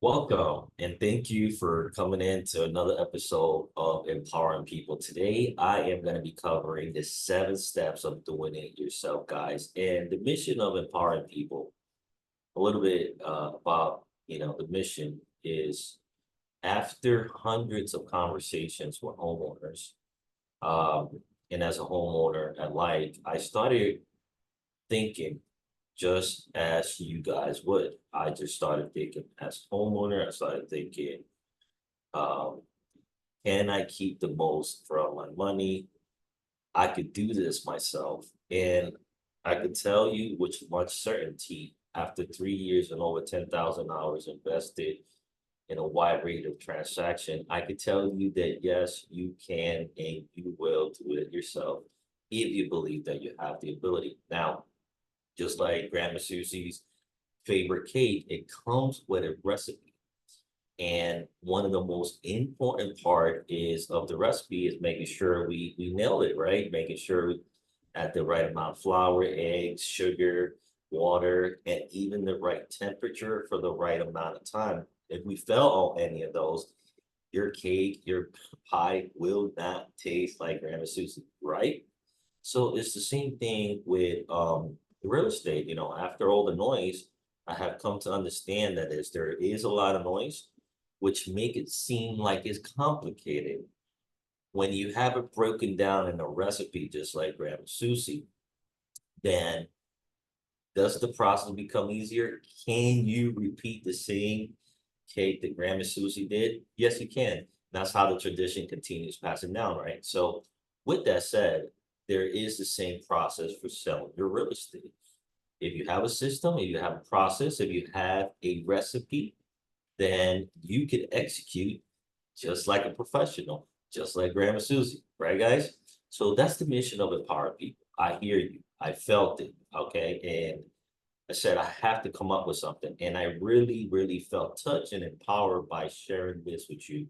Welcome, and thank you for coming in to another episode of Empowering People. Today, I am going to be covering the 7 steps of doing it yourself, guys. And the mission of Empowering People, a little bit about, the mission is after hundreds of conversations with homeowners, um, and as a homeowner alike, I started thinking just as you guys would. I just started thinking as homeowner, I started thinking, um, can I keep the most from my money? I could do this myself. And I could tell you with much certainty, after 3 years and over 10,000 hours invested in a wide range of transaction, I could tell you that yes, you can and you will do it yourself if you believe that you have the ability. Now, just like Grandma Susie's favorite cake, it comes with a recipe. And one of the most important part is of the recipe is making sure we nail it, right? Making sure at the right amount of flour, eggs, sugar, water, and even the right temperature for the right amount of time. If we fail on any of those, your cake, your pie will not taste like Grandma Susie, right? So it's the same thing with real estate. After all the noise, I have come to understand that there is a lot of noise, which make it seem like it's complicated. When you have it broken down in a recipe, just like Grandma Susie, then does the process become easier? Can you repeat the same cake that Grandma Susie did? Yes, you can. That's how the tradition continues passing down, right? So, with that said, there is the same process for selling your real estate. If you have a system, if you have a process, if you have a recipe, then you can execute just like a professional, just like Grandma Susie, right, guys? So that's the mission of Empower People. I hear you. I felt it. Okay. And I said, I have to come up with something. And I really, really felt touched and empowered by sharing this with you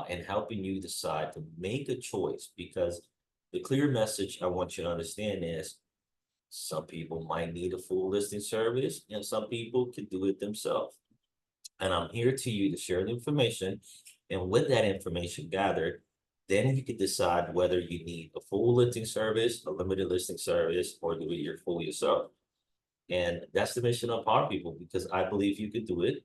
and helping you decide to make a choice because the clear message I want you to understand is some people might need a full listing service and some people can do it themselves. And I'm here to you to share the information. And with that information gathered, then you can decide whether you need a full listing service, a limited listing service, or do it your full yourself. And that's the mission of Power People because I believe you could do it.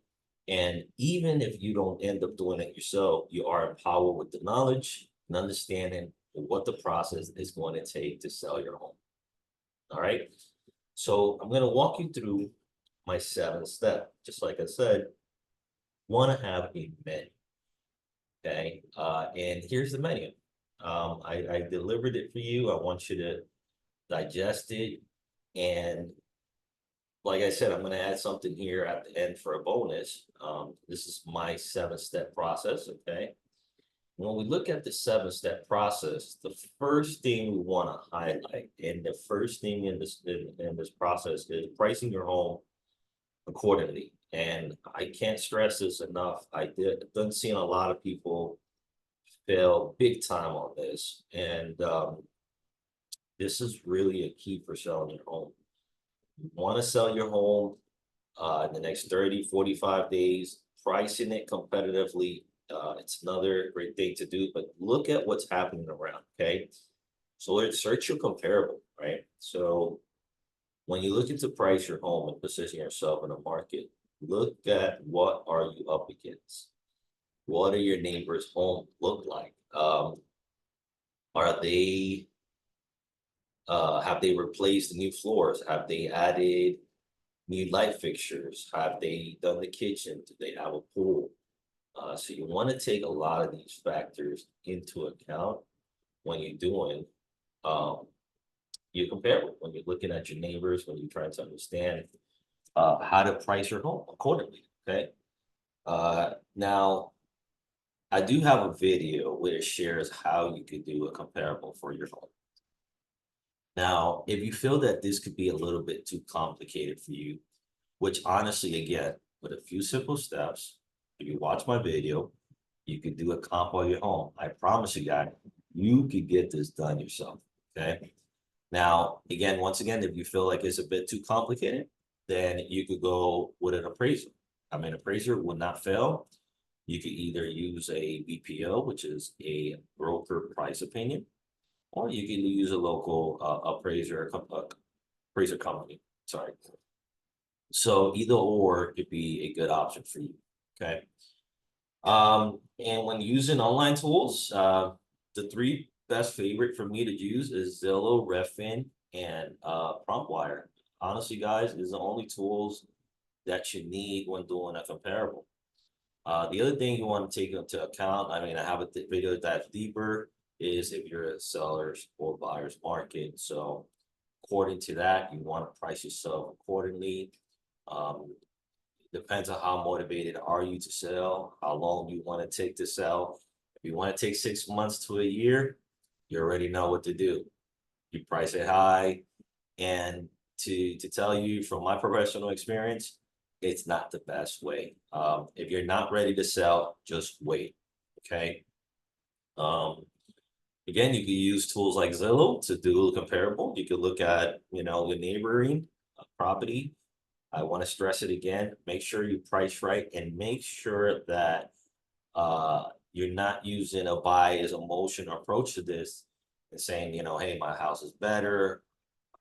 And even if you don't end up doing it yourself, you are empowered with the knowledge and understanding of what the process is going to take to sell your home. All right. So I'm going to walk you through my 7 step. Just like I said, want to have a menu. Okay. And here's the menu. I delivered it for you. I want you to digest it. And like I said, I'm going to add something here at the end for a bonus. This is my 7 step process. Okay. When we look at the 7 step process, the first thing we want to highlight, and the first thing in this process is pricing your home accordingly. And I can't stress this enough. I done seen a lot of people fail big time on this, and this is really a key for selling your home. You want to sell your home in the next 30, 45 days, pricing it competitively. It's another great thing to do, but look at what's happening around, okay? So let's search your comparable, right? So when you look into price your home and position yourself in the market, look at what are you up against? What are your neighbors' home look like? Are they have they replaced the new floors? Have they added new light fixtures? Have they done the kitchen? Do they have a pool? So you want to take a lot of these factors into account when you're doing um, your comparable, when you're looking at your neighbors, when you're trying to understand how to price your home accordingly. Okay. Now, I do have a video where it shares how you could do a comparable for your home. Now, if you feel that this could be a little bit too complicated for you, which honestly, again, with a few simple steps, if you watch my video, you could do a comp on your home. I promise you guys, you could get this done yourself. Okay. Now, once again, if you feel like it's a bit too complicated, then you could go with an appraisal. appraiser would not fail. You could either use a BPO, which is a broker price opinion, or you can use a local appraiser company. Sorry. So either or could be a good option for you. Okay. And when using online tools, the three best favorite for me to use is Zillow, Redfin, and PromptWire. Honestly, guys, is the only tools that you need when doing a comparable. The other thing you want to take into account, I mean, I have a video that's deeper, is if you're a seller's or buyer's market. So according to that, you want to price yourself accordingly. Um, Depends on how motivated are you to sell, how long you want to take to sell. If you want to take 6 months to a year, you already know what to do. You price it high, and to tell you from my professional experience, it's not the best way. If you're not ready to sell, just wait. Okay. Um, Again, you can use tools like Zillow to do a comparable. You could look at, the neighboring property. I want to stress it again. Make sure you price right and make sure that you're not using a buy as emotion approach to this and saying, hey, my house is better.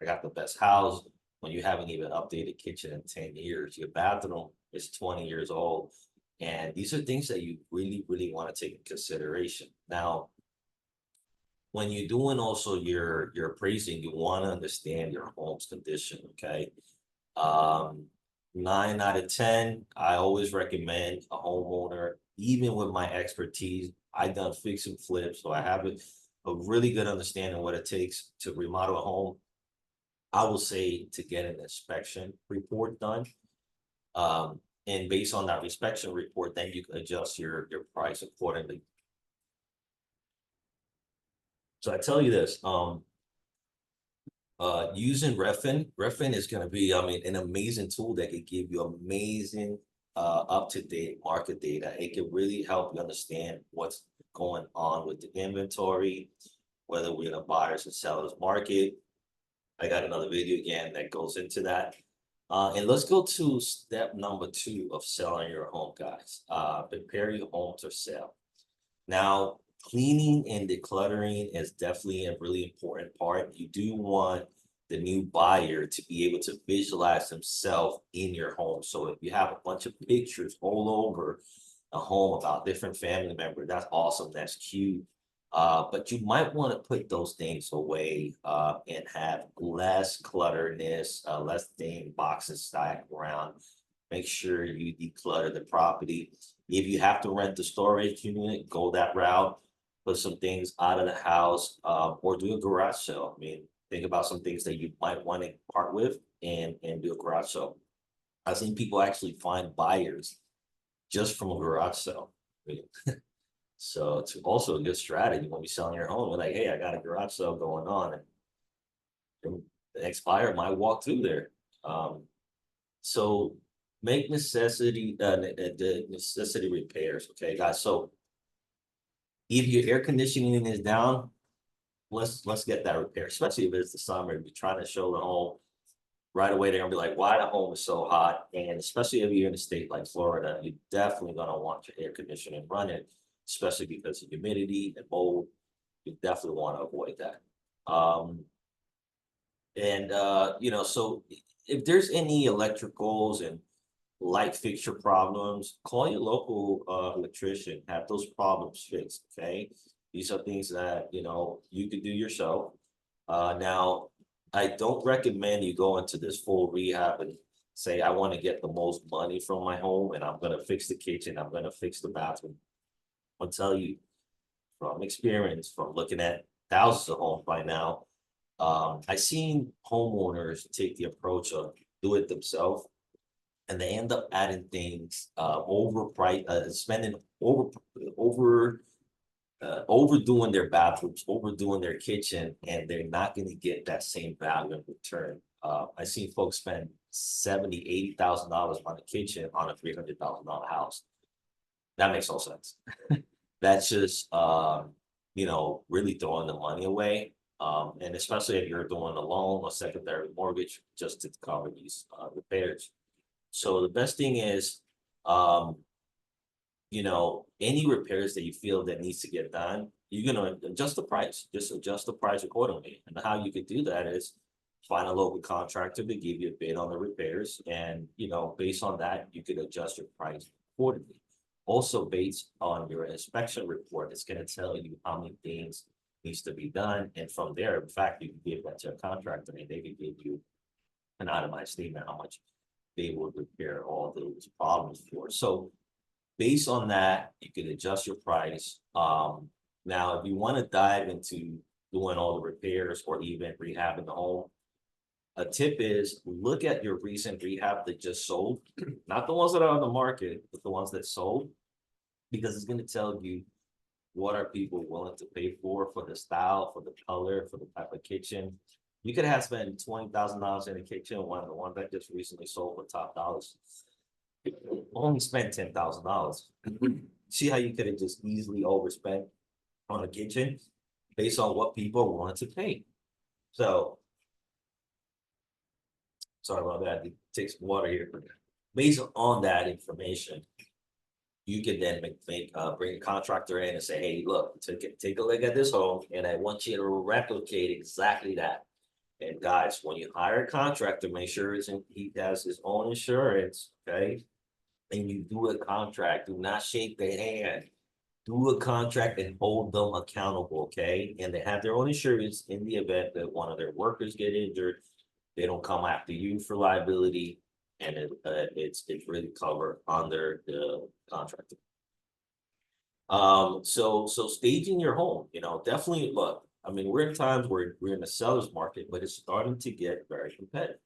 I got the best house when you haven't even updated kitchen in 10 years. Your bathroom is 20 years old. And these are things that you really, really want to take in consideration. Now, when you're doing also your appraising, you want to understand your home's condition, okay? Um, 9 out of 10, I always recommend a homeowner, even with my expertise. I've done fix and flip, so I have a really good understanding of what it takes to remodel a home. I will say to get an inspection report done. And based on that inspection report, then you can adjust your price accordingly. So I tell you this, using Redfin is going to be, I mean, an amazing tool that can give you amazing up-to-date market data. It can really help you understand what's going on with the inventory, whether we're in a buyer's and seller's market. I got another video again that goes into that. And let's go to step number 2 of selling your home, guys. Prepare your home to sell. Now, cleaning and decluttering is definitely a really important part. You do want the new buyer to be able to visualize themselves in your home. So if you have a bunch of pictures all over a home about different family members, that's awesome. That's cute. But you might want to put those things away and have less clutterness, less thing boxes stacked around. Make sure you declutter the property. If you have to rent the storage unit, go that route. Put some things out of the house, or do a garage sale. I mean, think about some things that you might want to part with and do a garage sale. I've seen people actually find buyers just from a garage sale. I mean, so it's also a good strategy when you're selling your home. You're like, hey, I got a garage sale going on, and the next buyer might walk through there. So make the necessity repairs, okay, guys. So if your air conditioning is down, let's get that repaired, especially if it's the summer. If you're trying to show the home right away, they're gonna be like, why the home is so hot? And especially if you're in a state like Florida, you're definitely gonna want your air conditioning running, especially because of humidity and mold. You definitely want to avoid that. So if there's any electricals and light fixture problems, call your local electrician, have those problems fixed, okay? These are things that, you could do yourself. Now, I don't recommend you go into this full rehab and say, I want to get the most money from my home and I'm going to fix the kitchen, I'm going to fix the bathroom. I'll tell you from experience, from looking at thousands of homes by now, I've seen homeowners take the approach of do it themselves, and they end up adding things, spending overdoing their bathrooms, overdoing their kitchen, and they're not going to get that same value in return. I've seen folks spend $70,000, $80,000 on the kitchen on a $300,000 house. That makes no sense. That's just really throwing the money away. And especially if you're doing a loan or secondary mortgage just to cover these repairs. So the best thing is You know, any repairs that you feel that needs to get done, you're gonna adjust the price, just adjust the price accordingly. And how you could do that is find a local contractor to give you a bid on the repairs. And, you know, based on that, you could adjust your price accordingly. Also, based on your inspection report, it's gonna tell you how many things needs to be done. And from there, in fact, you can give that to a contractor and they can give you an itemized statement, how much they will repair all those problems for. So based on that, you can adjust your price. Now, if you want to dive into doing all the repairs or even rehabbing the home, a tip is look at your recent rehab that just sold, not the ones that are on the market, but the ones that sold, because it's going to tell you what are people willing to pay for the style, for the color, for the type of kitchen. You could have spent $20,000 in a kitchen. One of the ones that just recently sold for top dollars only spent $10,000. See how you could have just easily overspent on a kitchen based on what people wanted to pay. So sorry about that. It takes water here. Based on that information, you can then bring a contractor in and say, hey, look, take a look at this home, and I want you to replicate exactly that. And guys, when you hire a contractor, make sure he has his own insurance, okay? And you do a contract, do not shake their hand. Do a contract and hold them accountable, okay? And they have their own insurance in the event that one of their workers get injured. They don't come after you for liability, and it's really covered under the contractor. So staging your home, you know, definitely look. I mean, we're in times where we're in the seller's market, but it's starting to get very competitive.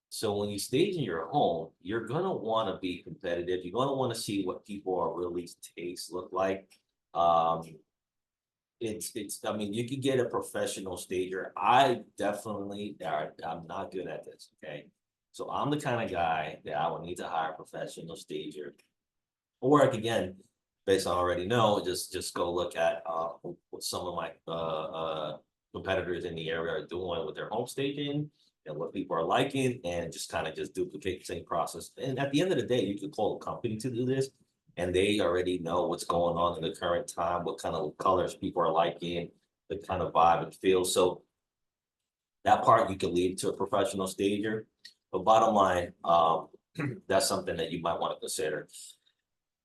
So when you stage in your home, you're gonna want to be competitive. You're gonna want to see what people are really tastes look like. Um, it's. I mean, you could get a professional stager. I'm not good at this. Okay, so I'm the kind of guy that I would need to hire a professional stager, or again, based on already know, just go look at what some of my competitors in the area are doing with their home staging and what people are liking, and just kind of just duplicate the same process. And at the end of the day, you can call a company to do this, and they already know what's going on in the current time, what kind of colors people are liking, the kind of vibe and feel. So that part you can leave to a professional stager. But bottom line, that's something that you might want to consider.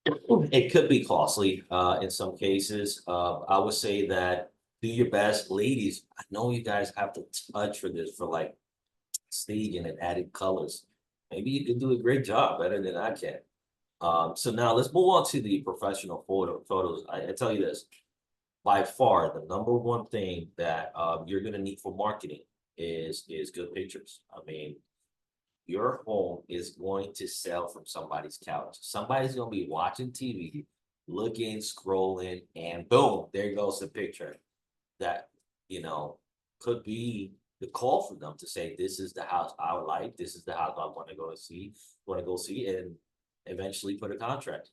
It could be costly in some cases. I would say that do your best. Ladies, I know you guys have to touch for this for like staging and added colors. Maybe you can do a great job, better than I can. So now let's move on to the professional photos. I tell you this, by far, the number one thing that you're gonna need for marketing is good pictures. I mean, your home is going to sell from somebody's couch. Somebody's gonna be watching TV, looking, scrolling, and boom, there goes the picture that, you know, could be the call for them to say, this is the house I would like, this is the house I want to go see, and eventually put a contract.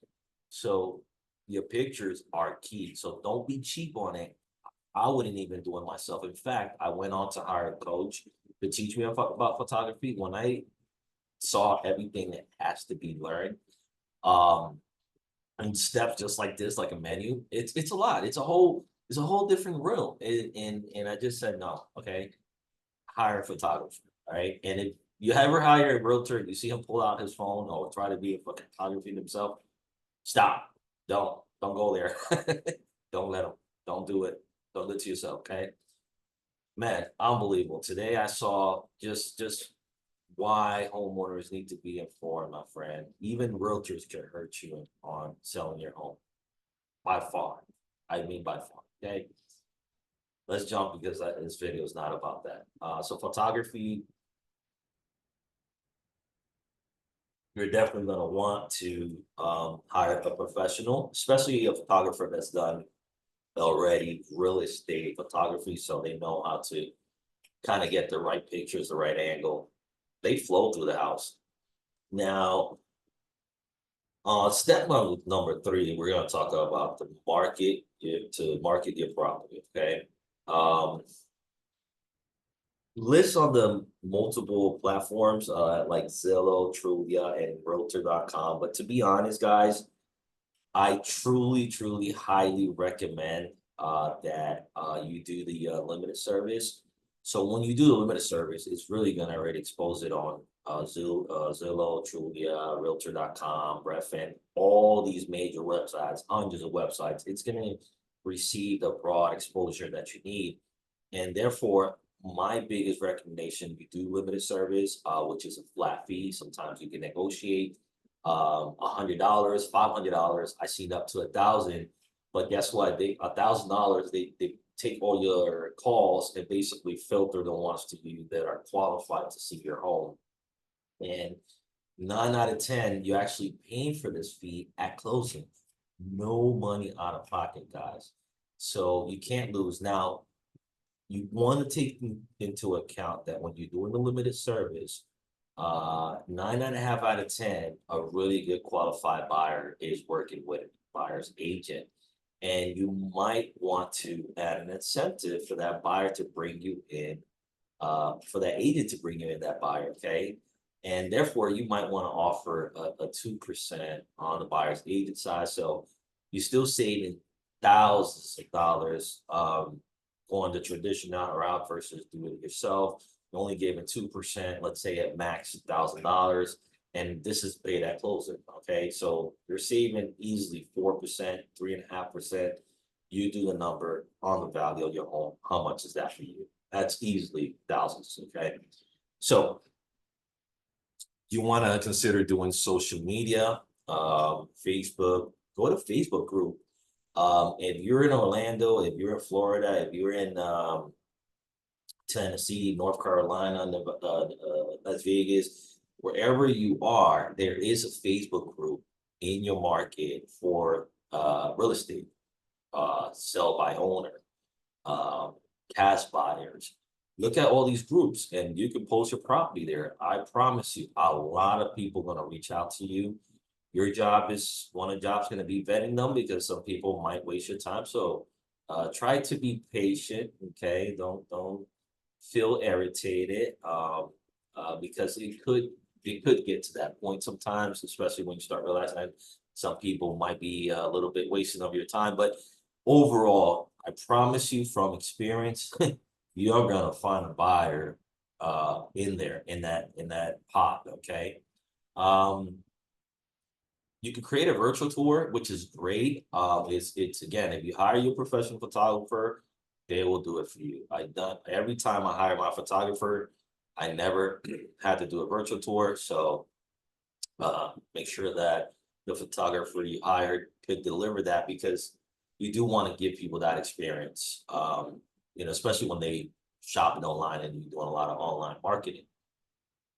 So your pictures are key. So don't be cheap on it. I wouldn't even do it myself. In fact, I went on to hire a coach to teach me about photography. When I saw everything that has to be learned, um, and steps just like this, like a menu, it's a lot. It's a whole different room. And I just said no, okay, hire a photographer, all right? And if you ever hire a realtor, you see him pull out his phone or try to be a photography himself, stop. Don't go there. Don't let him. Don't do it. Don't do it to yourself, okay? Man, unbelievable. Today I saw just why homeowners need to be informed, my friend. Even realtors can hurt you on selling your home. By far. I mean by far. Okay. Let's jump because this video is not about that. So photography, you're definitely going to want to hire a professional, especially a photographer that's done already real estate photography, so they know how to kind of get the right pictures, the right angle. They flow through the house. Now, step number 3, we're going to talk about the market to market your property. Okay. List on the multiple platforms, like Zillow, Trulia, and Realtor.com. But to be honest, guys, I truly, highly recommend that you do the limited service. So when you do the limited service, it's really gonna already expose it on Zillow, Trulia, Realtor.com, Redfin, all these major websites, hundreds of websites. It's gonna receive the broad exposure that you need. And therefore, my biggest recommendation, you do limited service, which is a flat fee. Sometimes you can negotiate $100, $500. I seen up to 1,000, but guess what? $1,000. They take all your calls and basically filter the ones to you that are qualified to see your home. And 9 out of 10, you're actually paying for this fee at closing. No money out of pocket, guys. So you can't lose. Now, you want to take into account that when you're doing the limited service, 9.5 out of 10, a really good qualified buyer is working with a buyer's agent. And you might want to add an incentive for that buyer to bring you in, for that agent to bring you in that buyer, okay? And therefore, you might want to offer a 2% on the buyer's agent side. So you're still saving thousands of dollars going the traditional route versus doing it yourself. You're only giving 2%, let's say at max $1,000, and this is paid at closing. Okay, so you're saving easily 4%, 3.5%. You do the number on the value of your home. How much is that for you? That's easily thousands. Okay, so you want to consider doing social media, Facebook. Go to Facebook group. If you're in Orlando, if you're in Florida, if you're in Tennessee, North Carolina, Las Vegas, wherever you are, there is a Facebook group in your market for real estate, sell by owner, cash buyers. Look at all these groups and you can post your property there. I promise you, a lot of people are going to reach out to you. Your job is, one of the jobs going to be vetting them because some people might waste your time. So try to be patient, okay? Don't feel irritated, because it could get to that point sometimes, especially when you start realizing that some people might be a little bit wasting of your time. But overall, I promise you from experience, you're gonna find a buyer in there, in that pot, okay? Um, you can create a virtual tour, which is great. It's again, if you hire your professional photographer, they will do it for you. I done every time I hire my photographer, I never had to do a virtual tour. So make sure that the photographer you hired could deliver that, because you do want to give people that experience. Especially when they shopping online and you're doing a lot of online marketing.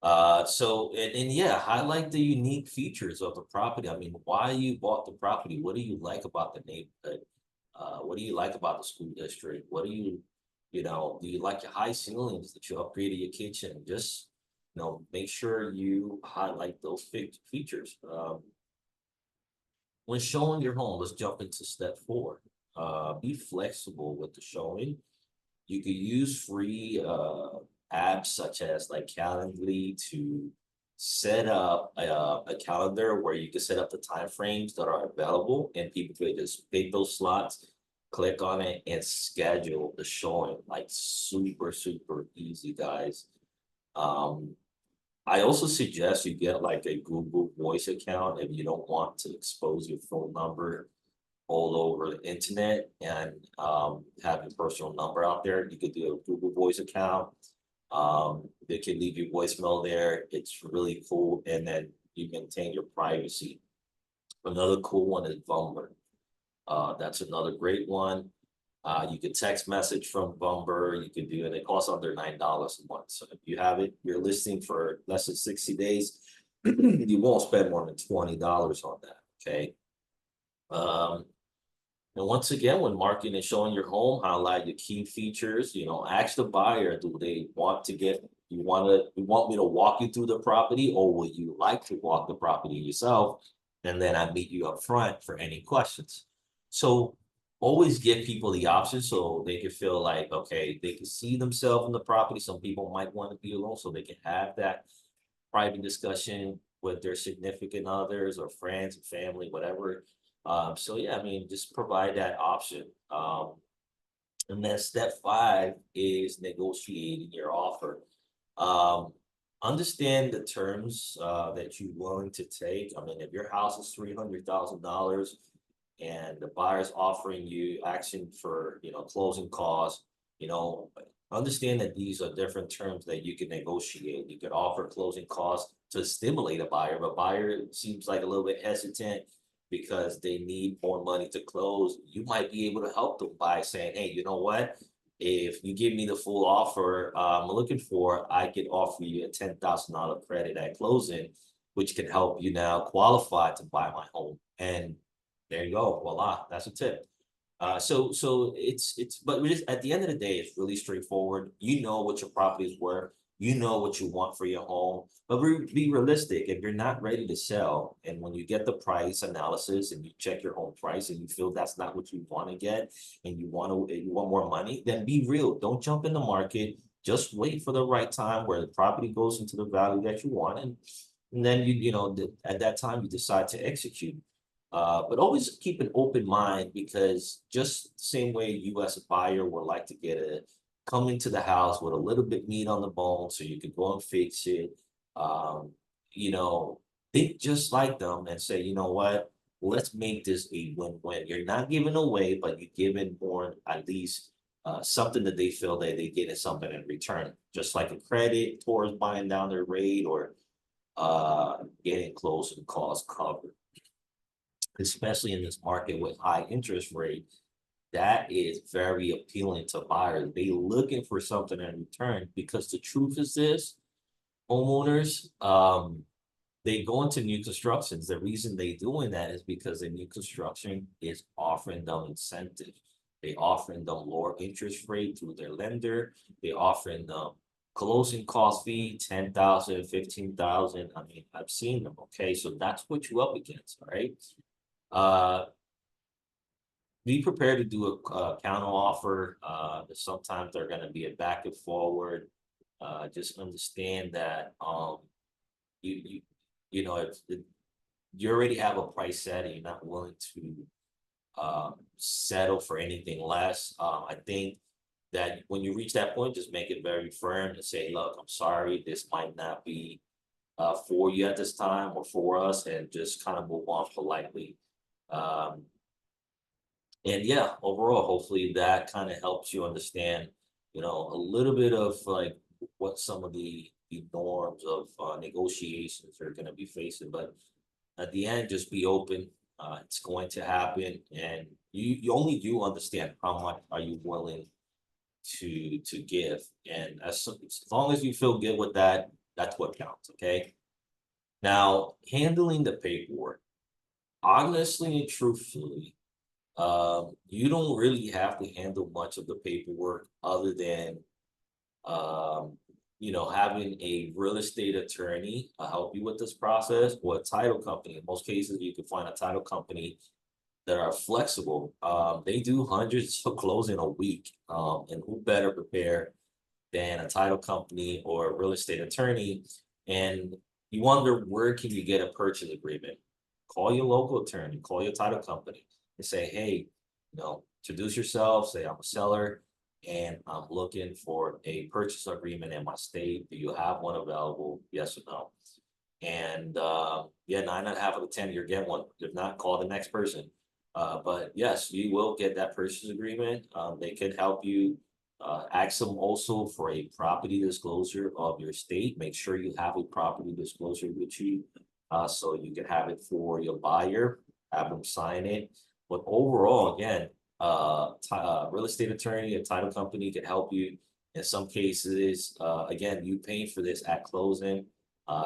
And yeah, highlight the unique features of the property. I mean, why you bought the property? What do you like about the neighborhood? What do you like about the school district? What do you like your high ceilings that you upgraded your kitchen? Just, make sure you highlight those features. When showing your home, let's jump into step 4. Be flexible with the showing. You could use free apps such as like Calendly to set up a calendar where you can set up the time frames that are available, and people could just pick those slots, click on it, and schedule the showing. Like super easy, guys. Um, I also suggest you get like a Google Voice account if you don't want to expose your phone number all over the internet and have your personal number out there. You could do a Google Voice account. They can leave your voicemail there. It's really cool, and then you maintain your privacy. Another cool one is Vumber. That's another great one. You can text message from Vumber. You can do it. It costs under $9 a month. So if you have it, you're listing for less than 60 days, you won't spend more than $20 on that. Okay. And once again, when marketing and showing your home, highlight your key features. Ask the buyer, do they want to you want me to walk you through the property, or would you like to walk the property yourself? And then I meet you up front for any questions. So always give people the option so they can feel like, okay, they can see themselves in the property. Some people might want to be alone so they can have that private discussion with their significant others or friends and family, whatever. So yeah, I mean, just provide that option. And then step five is negotiating your offer. Um, Understand the terms that you're willing to take. I mean, if your house is $300,000 and the buyer's offering you action for, closing costs, you know, understand that these are different terms that you can negotiate. You could offer closing costs to stimulate a buyer, but buyer seems like a little bit hesitant because they need more money to close. You might be able to help them by saying, hey, you know what? If you give me the full offer I'm looking for, I could offer you a $10,000 credit at closing, which can help you now qualify to buy my home. And there you go. Voila, that's a tip. So but we just at the end of the day, it's really straightforward. You know what your property is worth. You know what you want for your home. But be realistic. If you're not ready to sell, and when you get the price analysis and you check your home price and you feel that's not what you want to get, and you want more money, then be real. Don't jump in the market. Just wait for the right time where the property goes into the value that you want, and then at that time you decide to execute. But always keep an open mind because just the same way you as a buyer would like to come into the house with a little bit meat on the bone so you can go and fix it. Um, you know, think just like them and say, you know what, let's make this a win-win. You're not giving away, but you're giving more at least something that they feel that they getting something in return, just like a credit towards buying down their rate or getting closing costs covered, especially in this market with high interest rates. That is very appealing to buyers. They looking for something in return because the truth is this, homeowners, they go into new constructions. The reason they doing that is because the new construction is offering them incentives. They offering them lower interest rate through their lender. They offering them closing cost fee, 10,000, 15,000. I mean, I've seen them. Okay. So that's what you up against. All right. Uh, be prepared to do a counter offer. Sometimes they're going to be a back and forward. Just understand that you you if you already have a price set and you're not willing to settle for anything less. I think that when you reach that point, just make it very firm and say, "Look, I'm sorry, this might not be for you at this time or for us," and just kind of move on politely. Um, And yeah, overall, hopefully that kind of helps you understand, a little bit of like what some of the norms of negotiations are going to be facing. But at the end, just be open. It's going to happen, and you only do understand how much are you willing to give. And as long as you feel good with that, that's what counts. Okay. Now, handling the paperwork, honestly and truthfully, you don't really have to handle much of the paperwork other than, um, having a real estate attorney help you with this process or a title company. In most cases, you can find a title company that are flexible. They do hundreds of closing a week. And who better prepare than a title company or a real estate attorney? And you wonder, where can you get a purchase agreement? Call your local attorney, call your title company and say, hey, introduce yourself, say I'm a seller and I'm looking for a purchase agreement in my state. Do you have one available? Yes or no? And yeah, 9 and a half out of 10, you'll get one. If not, call the next person. But yes, you will get that purchase agreement. They can help you. Ask them also for a property disclosure of your state. Make sure you have a property disclosure with you, so you can have it for your buyer. Have them sign it. But overall, again, real estate attorney, a title company can help you. In some cases, again, you paying for this at closing.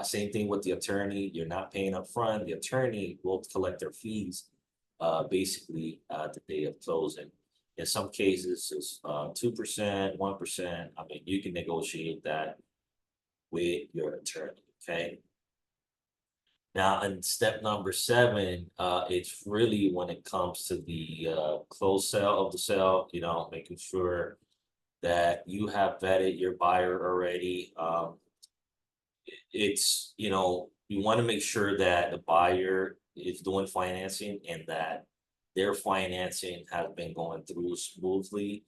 Same thing with the attorney. You're not paying up front. The attorney will collect their fees, basically, the day of closing. In some cases, it's 2%, 1%. I mean, you can negotiate that with your attorney. Okay. Now, in step number 7, it's really when it comes to the close sale of the sale, making sure that you have vetted your buyer already. You want to make sure that the buyer is doing financing and that their financing has been going through smoothly.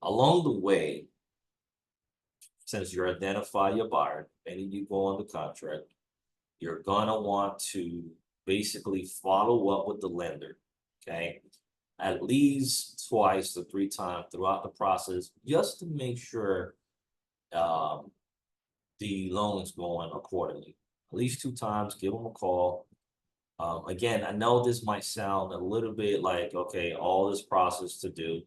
Along the way, since you identify your buyer and you go on the contract, you're gonna want to basically follow up with the lender, okay? At least twice to 3 times throughout the process, just to make sure um, the loan is going accordingly. At least 2 times, give them a call. Again, I know this might sound a little bit like, okay, all this process to do,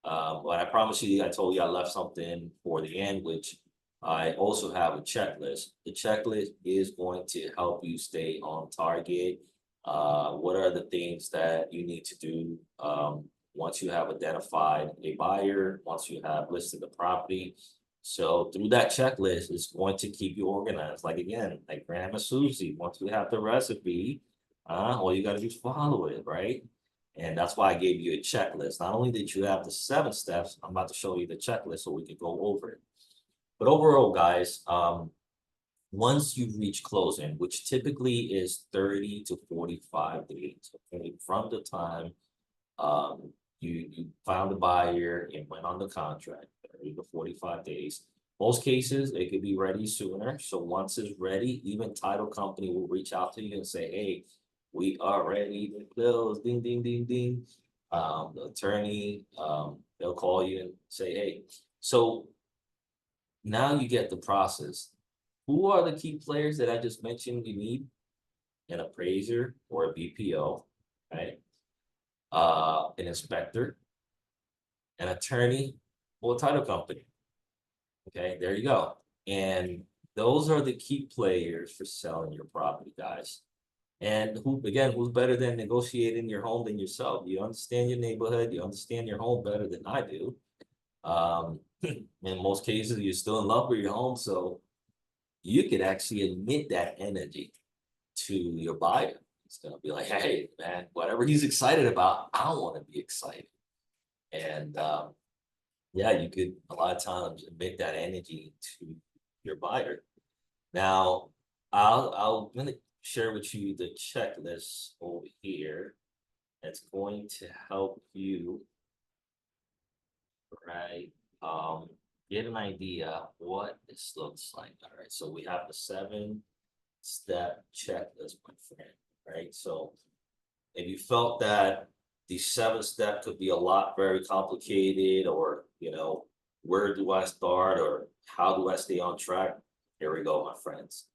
but I promise you, I told you I left something for the end, which I also have a checklist. The checklist is going to help you stay on target. What are the things that you need to do once you have identified a buyer, once you have listed the property? So through that checklist, it's going to keep you organized. Like again, like Grandma Susie, once you have the recipe, all you got to do is follow it, right? And that's why I gave you a checklist. Not only did you have the 7 steps, I'm about to show you the checklist so we can go over it. But overall, guys, once you reach closing, which typically is 30 to 45 days, okay, from the time you found a buyer and went on the contract, 30 to 45 days. Most cases, it could be ready sooner. So once it's ready, even title company will reach out to you and say, hey, we are ready to close, ding, ding, ding, ding. The attorney, they'll call you and say, hey, so now you get the process. Who are the key players that I just mentioned you need? An appraiser or a BPO, right? An inspector, an attorney, or a title company. Okay, there you go. And those are the key players for selling your property, guys. And who's better than negotiating your home than yourself? You understand your neighborhood, you understand your home better than I do. In most cases, you're still in love with your home, so you could actually admit that energy to your buyer. It's gonna be like, hey, man, whatever he's excited about, I want to be excited. And yeah, you could a lot of times admit that energy to your buyer. Now, I'll gonna share with you the checklist over here. That's going to help you, right? Get an idea what this looks like. All right, so we have the 7-step checklist, my friend. Right, so if you felt that the 7 step could be a lot very complicated, or where do I start, or how do I stay on track? Here we go, my friends.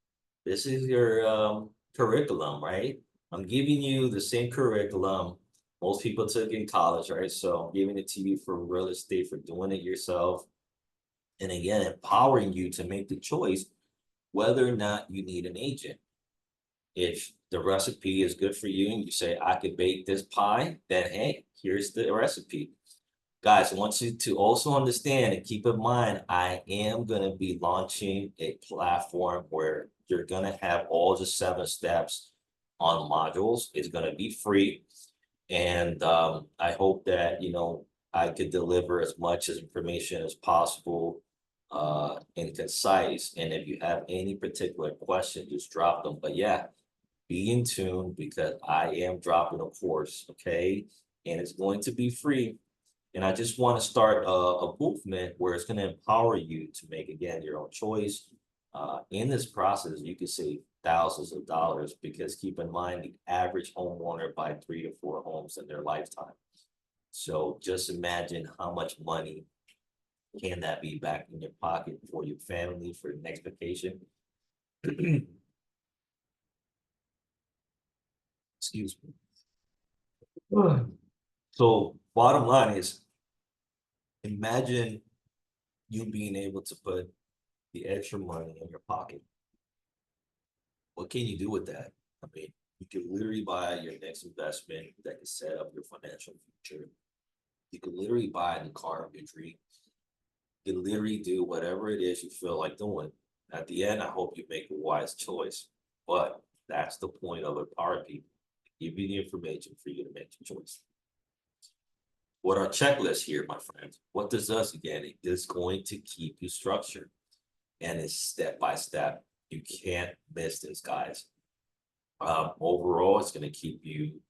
This is your curriculum, right? I'm giving you the same curriculum most people took in college, right? So I'm giving it to you for real estate, for doing it yourself. And again, empowering you to make the choice whether or not you need an agent. If the recipe is good for you and you say, I could bake this pie, then hey, here's the recipe. Guys, I want you to also understand and keep in mind, I am going to be launching a platform where you're going to have all the 7 steps on modules. It's going to be free. And I hope that, I could deliver as much as information as possible and concise. And if you have any particular question, just drop them. But yeah, be in tune because I am dropping a course, okay? And it's going to be free. And I just want to start a movement where it's going to empower you to make, again, your own choice. In this process, you can save thousands of dollars because keep in mind, the average homeowner buy 3 to 4 homes in their lifetime. So just imagine how much money can that be back in your pocket for your family, for your next vacation. Excuse me. So bottom line is, imagine you being able to put the extra money in your pocket. What can you do with that? I mean, you can literally buy your next investment that can set up your financial future. You can literally buy the car of your dream. You can literally do whatever it is you feel like doing. At the end, I hope you make a wise choice. But that's the point of empowering people. Give you the information for you to make your choice. What our checklist here, my friends, what this does again, it is going to keep you structured. And it's step by step. You can't miss this, guys. Overall, it's going to keep you,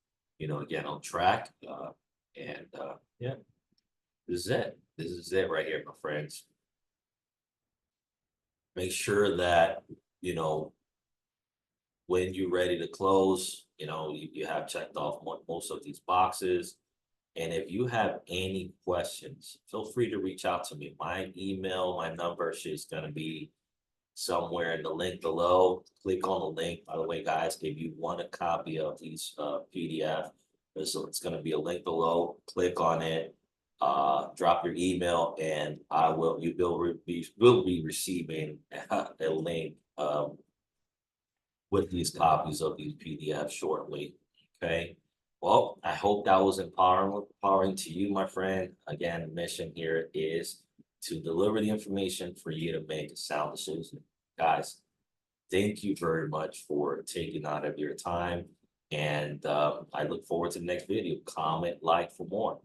again, on track. Yeah, this is it. This is it right here, my friends. Make sure that, you know, when you're ready to close, you have checked off most of these boxes. And if you have any questions, feel free to reach out to me. My email, my number is going to be somewhere in the link below. Click on the link. By the way, guys, if you want a copy of these PDF, so it's going to be a link below. Click on it, drop your email, and you will be receiving a link with these copies of these PDFs shortly. Okay. Well, I hope that was empowering to you, my friend. Again, the mission here is to deliver the information for you to make a sound decision. Guys, thank you very much for taking out of your time. And I look forward to the next video. Comment, like for more.